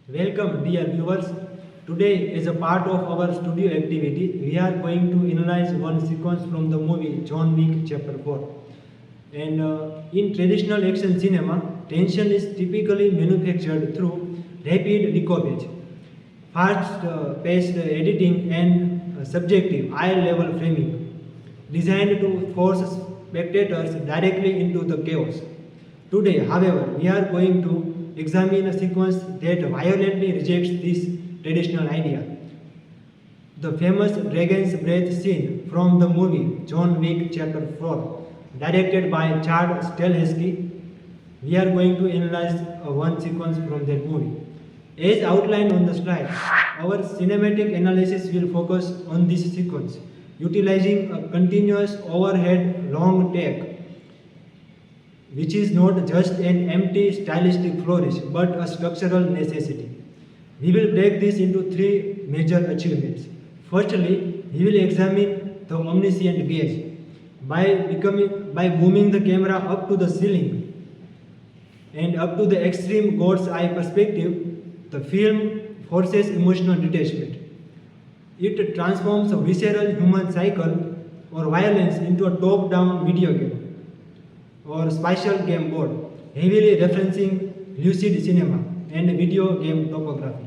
Welcome, dear viewers. Today, as a part of our studio activity, we are going to analyze one sequence from the movie John Wick Chapter 4. And in traditional action cinema, tension is typically manufactured through rapid decoupage, fast-paced editing, and subjective eye-level framing, designed to force spectators directly into the chaos. Today, however, we are going to examine a sequence that violently rejects this traditional idea. The famous Dragon's Breath scene from the movie John Wick Chapter 4, directed by Chad Stahelski. We are going to analyze one sequence from that movie. As outlined on the slide, our cinematic analysis will focus on this sequence, utilizing a continuous overhead long take which is not just an empty stylistic flourish but a structural necessity. We will break this into three major achievements. Firstly, we will examine the omniscient gaze. By booming the camera up to the ceiling and up to the extreme God's eye perspective, the film forces emotional detachment. It transforms a visceral human cycle or violence into a top-down video game or spatial game board, heavily referencing lucid cinema and video game topography.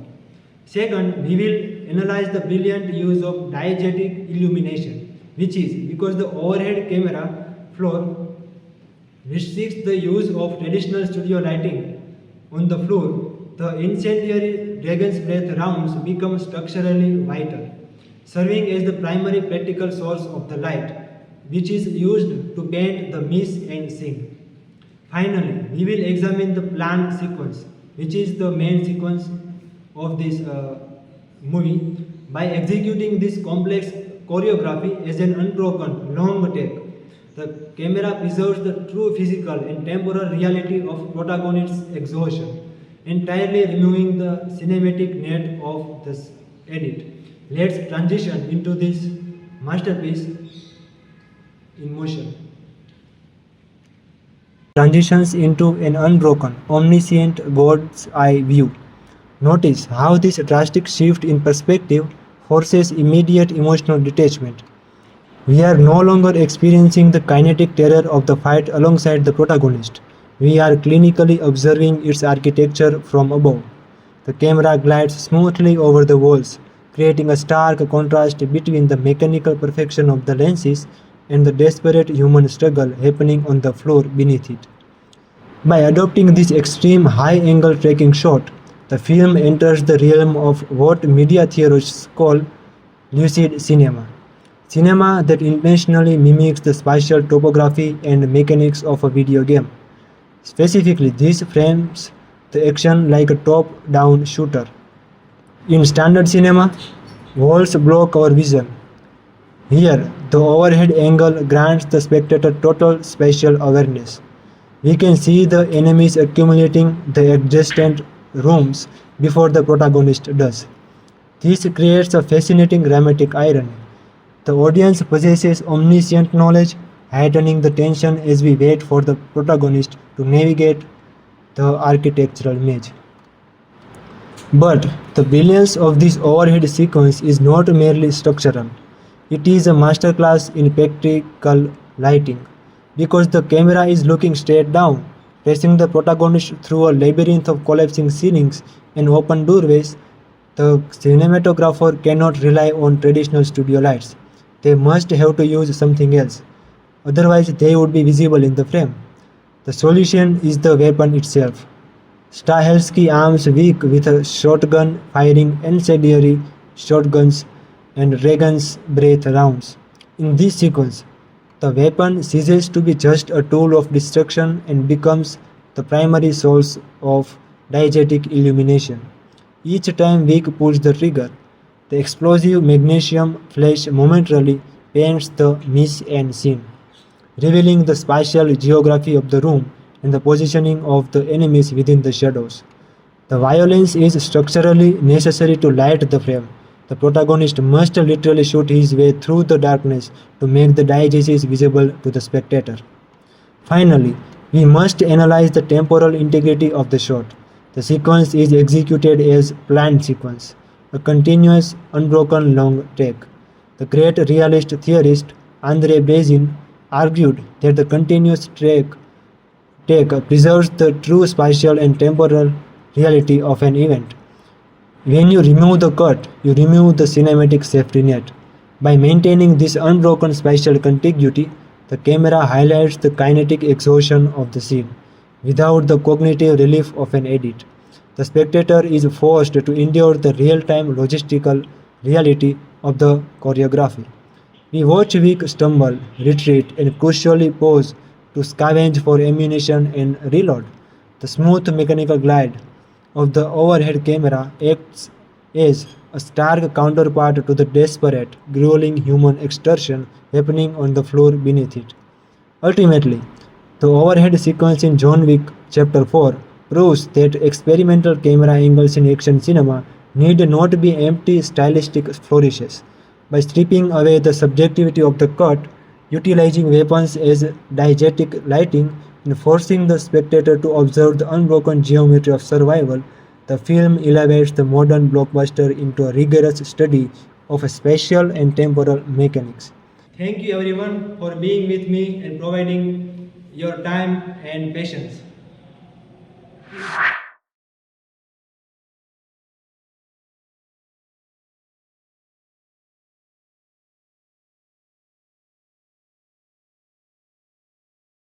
Second, we will analyze the brilliant use of diegetic illumination, which is because the overhead camera floor restricts the use of traditional studio lighting on the floor, the incendiary Dragon's Breath rounds become structurally vital, serving as the primary practical source of the light, which is used to paint the miss and scene. Finally, we will examine the planned sequence, which is the main sequence of this movie. By executing this complex choreography as an unbroken, long take, the camera preserves the true physical and temporal reality of protagonist's exhaustion, entirely removing the cinematic net of this edit. Let's transition into this masterpiece in motion. Transitions into an unbroken, omniscient God's eye view. Notice how this drastic shift in perspective forces immediate emotional detachment. We are no longer experiencing the kinetic terror of the fight alongside the protagonist. We are clinically observing its architecture from above. The camera glides smoothly over the walls, creating a stark contrast between the mechanical perfection of the lenses and the desperate human struggle happening on the floor beneath it. By adopting this extreme high-angle tracking shot, the film enters the realm of what media theorists call lucid cinema. Cinema that intentionally mimics the spatial topography and mechanics of a video game. Specifically, this frames the action like a top-down shooter. In standard cinema, walls block our vision. Here, the overhead angle grants the spectator total spatial awareness. We can see the enemies accumulating the adjacent rooms before the protagonist does. This creates a fascinating dramatic irony. The audience possesses omniscient knowledge, heightening the tension as we wait for the protagonist to navigate the architectural maze. But the brilliance of this overhead sequence is not merely structural. It is a masterclass in practical lighting, because the camera is looking straight down, pressing the protagonist through a labyrinth of collapsing ceilings and open doorways. The cinematographer cannot rely on traditional studio lights. They must have to use something else, otherwise they would be visible in the frame. The solution is the weapon itself. Stahelski arms Wick with a shotgun firing incendiary shotguns and Dragon's Breath rounds. In this sequence, the weapon ceases to be just a tool of destruction and becomes the primary source of diegetic illumination. Each time Wick pulls the trigger, the explosive magnesium flash momentarily paints the miss and scene, revealing the spatial geography of the room and the positioning of the enemies within the shadows. The violence is structurally necessary to light the frame. The protagonist must literally shoot his way through the darkness to make the diegesis visible to the spectator. Finally, we must analyze the temporal integrity of the shot. The sequence is executed as planned sequence, a continuous, unbroken long take. The great realist theorist André Bazin argued that the continuous take preserves the true spatial and temporal reality of an event. When you remove the cut, you remove the cinematic safety net. By maintaining this unbroken spatial contiguity, the camera highlights the kinetic exhaustion of the scene, without the cognitive relief of an edit. The spectator is forced to endure the real-time logistical reality of the choreography. We watch Wick stumble, retreat, and crucially pause to scavenge for ammunition and reload. The smooth mechanical glide of the overhead camera acts as a stark counterpart to the desperate, grueling human extortion happening on the floor beneath it. Ultimately, the overhead sequence in John Wick Chapter 4 proves that experimental camera angles in action cinema need not be empty stylistic flourishes. By stripping away the subjectivity of the cut, utilizing weapons as diegetic lighting, and forcing the spectator to observe the unbroken geometry of survival, the film elevates the modern blockbuster into a rigorous study of spatial and temporal mechanics. Thank you everyone for being with me and providing your time and patience.